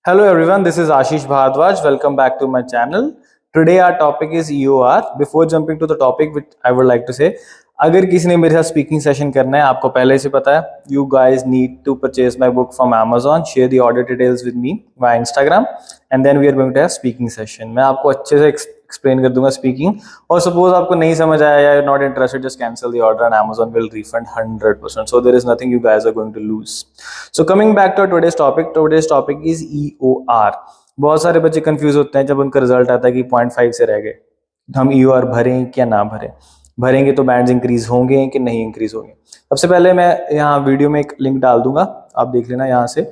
Hello everyone, this is Ashish Bhardwaj. Welcome back to my channel. Today our topic is EOR. Before jumping to the topic, which I would like to say, अगर किसी ने मेरे साथ speaking session करना है, आपको पहले से पता है, you guys need to purchase my book from Amazon. Share the order details with me via Instagram, and then we are going to have speaking session. मैं आपको अच्छे से एक्सप्लेन कर दूंगा स्पीकिंग. और सपोज आपको नहीं समझ आया या not interested, just cancel the order and Amazon will refund 100%. So there is nothing you guys are going to lose. So coming back to today's topic is EOR. बहुत सारे बच्चे कंफ्यूज होते हैं जब उनका रिजल्ट आता है कि 0.5 से रह गए, हम EOR भरें क्या ना भरें, भरेंगे तो बैंड्स इंक्रीज होंगे कि नहीं इंक्रीज होंगे. सबसे पहले मैं यहाँ वीडियो में एक लिंक डाल दूंगा, आप देख लेना यहाँ से,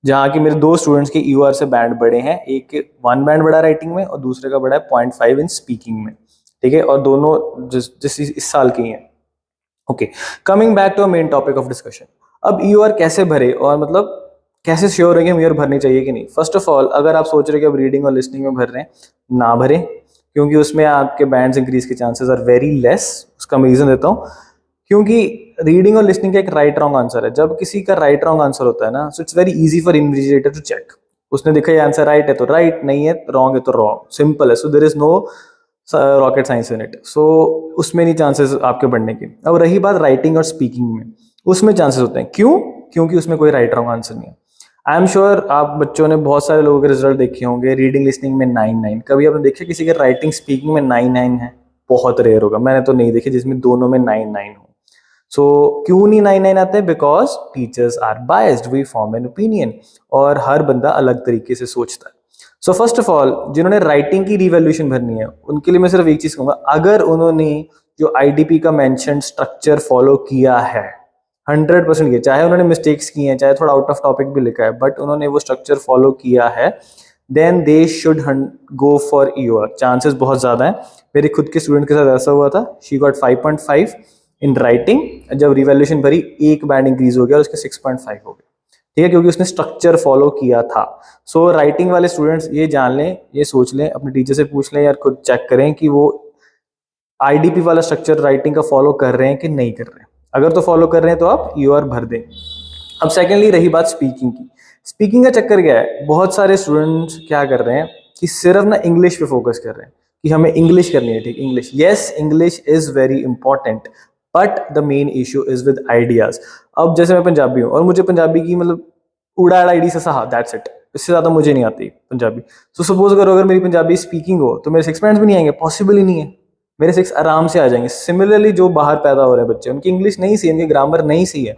जहाँ की मेरे दो स्टूडेंट्स के EOR से बैंड बढ़े हैं. एक 1 बैंड बढ़ा राइटिंग में और दूसरे का बढ़ा है 0.5 इन स्पीकिंग में. ठीक है, और दोनों जिस इस साल की हैं. Okay, coming back to main topic of discussion. अब EOR कैसे भरे और मतलब कैसे श्योर है कि हम EOR भरनी चाहिए कि नहीं. फर्स्ट ऑफ ऑल, अगर आप सोच रहे हो कि अब रीडिंग और लिसनिंग में भर रहे हैं, ना भरें, क्योंकि उसमें आपके बैंड्स इंक्रीज के चांसेस आर वेरी लेस. उसका मैं रीजन देता हूँ, क्योंकि रीडिंग और लिसनिंग का एक राइट रॉन्ग आंसर है. जब किसी का राइट रॉन्ग आंसर होता है ना, so it's very easy for invigilator to check. उसने देखा ये आंसर राइट है तो राइट, नहीं है रॉन्ग है तो रॉन्ग, सिंपल है. So there is no rocket science in it. So उसमें नहीं चांसेस आपके बढ़ने के. अब रही बात राइटिंग और स्पीकिंग में, उसमें चांसेस होते हैं. क्यों? क्योंकि उसमें कोई राइट रॉन्ग आंसर नहीं है. आई एम श्योर आप बच्चों ने बहुत सारे लोगों के रिजल्ट देखे होंगे. रीडिंग लिसनिंग में 9-9. कभी आपने देखा किसी के राइटिंग स्पीकिंग में 9-9 है? बहुत रेयर होगा. मैंने तो नहीं देखे जिसमें दोनों में 9-9 हो. सो क्यों नहीं 9-9 आते हैं? Because teachers are biased, we form an opinion, और हर बंदा अलग तरीके से सोचता है. सो फर्स्ट ऑफ ऑल, जिन्होंने राइटिंग की रिवैल्यूएशन भरनी है उनके लिए मैं सिर्फ एक चीज कहूंगा, अगर उन्होंने जो IDP का मेंशन स्ट्रक्चर फॉलो किया है 100% किया, चाहे उन्होंने मिस्टेक्स किए हैं, चाहे थोड़ा आउट ऑफ टॉपिक भी लिखा है, बट उन्होंने वो स्ट्रक्चर फॉलो किया है, then they should go for EOR. Chances बहुत ज्यादा है. मेरे खुद के स्टूडेंट के साथ ऐसा हुआ था. She got 5.5 in writing. जब रिवैल्यूएशन भरी एक बैंड इंक्रीज हो गया और उसके 6.5 हो गए. ठीक है, क्योंकि उसने स्ट्रक्चर फॉलो किया था. सो राइटिंग वाले स्टूडेंट्स ये जान लें, ये सोच लें, अपने टीचर से पूछ लें या खुद चेक करें कि वो IDP वाला स्ट्रक्चर राइटिंग का फॉलो कर रहे हैं कि नहीं कर रहे हैं. अगर तो फॉलो कर रहे हैं तो आप EOR भर दें. अब सेकेंडली रही बात स्पीकिंग की. स्पीकिंग का चक्कर क्या है, बहुत सारे स्टूडेंट्स क्या कर रहे हैं कि सिर्फ ना इंग्लिश पे फोकस कर रहे हैं कि हमें इंग्लिश करनी है. ठीक, English, yes English is very important, but the main issue is with ideas. अब जैसे मैं पंजाबी हूँ और मुझे पंजाबी की मतलब उड़ा आईडी से सहा, दैट्स इट, इससे ज्यादा मुझे नहीं आती पंजाबी. तो सपोज करो अगर मेरी पंजाबी स्पीकिंग हो तो मेरे 6 पॉइंट्स भी नहीं आएंगे, पॉसिबल ही नहीं है. मेरे 6 आराम से आ जाएंगे. सिमिलरली जो बाहर पैदा हो रहे हैं बच्चे, उनकी इंग्लिश नहीं सही, उनकी ग्रामर नहीं सही है,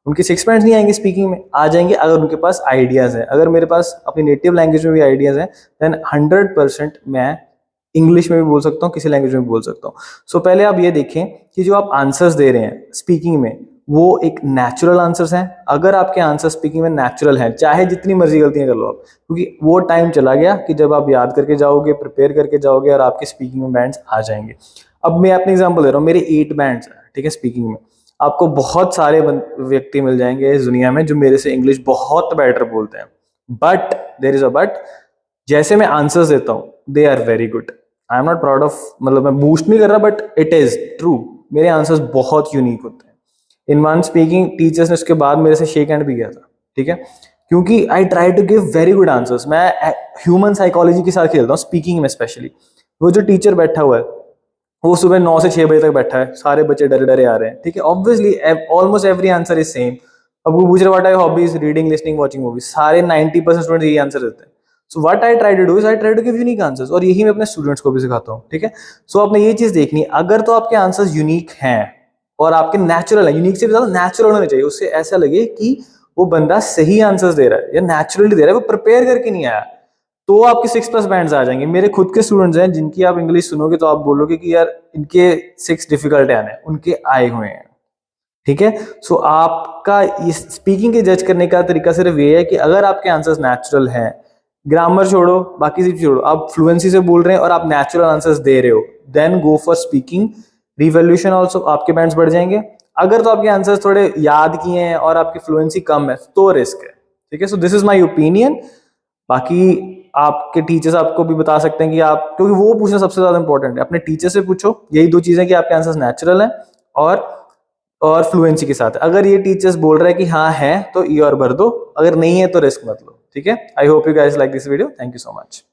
उनके 6 पॉइंट्स नहीं आएंगे स्पीकिंग में. आ जाएंगे अगर उनके पास आइडियाज है. अगर मेरे पास अपनी नेटिव लैंग्वेज में भी आइडियाज हैं, देन 100% मैं इंग्लिश में भी बोल सकता हूँ, किसी लैंग्वेज में भी बोल सकता हूँ. सो पहले आप ये देखें कि जो आप आंसर्स दे रहे हैं स्पीकिंग में, वो एक नेचुरल आंसर्स हैं. अगर आपके आंसर स्पीकिंग में नेचुरल हैं, चाहे जितनी मर्जी गलतियां कर लो आप, क्योंकि वो टाइम चला गया कि जब आप याद करके जाओगे, प्रिपेयर करके जाओगे और आपके स्पीकिंग में बैंड्स आ जाएंगे. अब मैं अपनी एग्जांपल दे रहा हूँ, मेरे 8 बैंड्स हैं. ठीक है, स्पीकिंग में आपको बहुत सारे व्यक्ति मिल जाएंगे इस दुनिया में जो मेरे से इंग्लिश बहुत बेटर बोलते हैं, but there is a but, जैसे मैं आंसर्स देता हूँ they are very good. I am not proud of, मतलब मैं बूस्ट नहीं कर रहा, बट इट इज ट्रू, मेरे आंसर्स बहुत यूनिक होते हैं. इन वन स्पीकिंग टीचर्स ने उसके बाद मेरे से शेक हैंड भी किया था. ठीक है, क्योंकि I try to give very good answers. मैं ह्यूमन साइकोलॉजी के साथ खेलता हूँ स्पीकिंग में स्पेशली. वो जो टीचर बैठा हुआ है वो सुबह 9 से 6 बजे तक बैठा है, सारे बच्चे डरे डरे आ रहे हैं. ठीक है, obviously almost every answer is same. अब वो पूछ रहे what are your hobbies, reading listening watching movies, सारे 90% स्टूडेंट्स यही आंसर देते हैं. So what I try to do is I try to give unique answers, और यही मैं अपने स्टूडेंट्स को भी सिखाता हूँ. ठीक है, सो आपने ये चीज देखनी, अगर तो आपके आंसर्स यूनिक हैं और आपके नेचुरल है, यूनिक से भी ज्यादा नेचुरल होने चाहिए, उससे ऐसा लगे कि वो बंदा सही आंसर्स दे रहा है या नेचुरली दे रहा है, वो प्रिपेयर करके नहीं आया, तो आपके 6+ बैंड्स आ जाएंगे. मेरे खुद के स्टूडेंट्स हैं जिनकी आप इंग्लिश सुनोगे तो आप बोलोगे कि यार इनके 6 डिफिकल्ट आने, उनके आए हुए हैं. ठीक है, सो आपका इस स्पीकिंग के जज करने का तरीका सिर्फ ये है कि अगर आपके आंसर्स नेचुरल हैं, ग्रामर छोड़ो, बाकी चीज छोड़ो, आप फ्लुएंसी से बोल रहे हैं और आप नेचुरल आंसर्स दे रहे हो, then go for speaking. Revolution also आपके बैंड्स बढ़ जाएंगे. अगर तो आपके आंसर्स थोड़े याद किए हैं और आपकी फ्लुएंसी कम है तो रिस्क है. ठीक है, so this is my opinion. बाकी आपके टीचर्स आपको भी बता सकते हैं कि आप, क्योंकि वो पूछना सबसे ज्यादा इंपॉर्टेंट है, अपने टीचर से पूछो. यही 2 चीजें कि आपके आंसर्स नेचुरल हैं और फ्लुएंसी के साथ. अगर ये टीचर्स बोल रहे हैं कि हाँ है तो EOR भर दो, अगर नहीं है तो रिस्क मत लो. ठीक है। I hope you guys like this video. Thank you so much.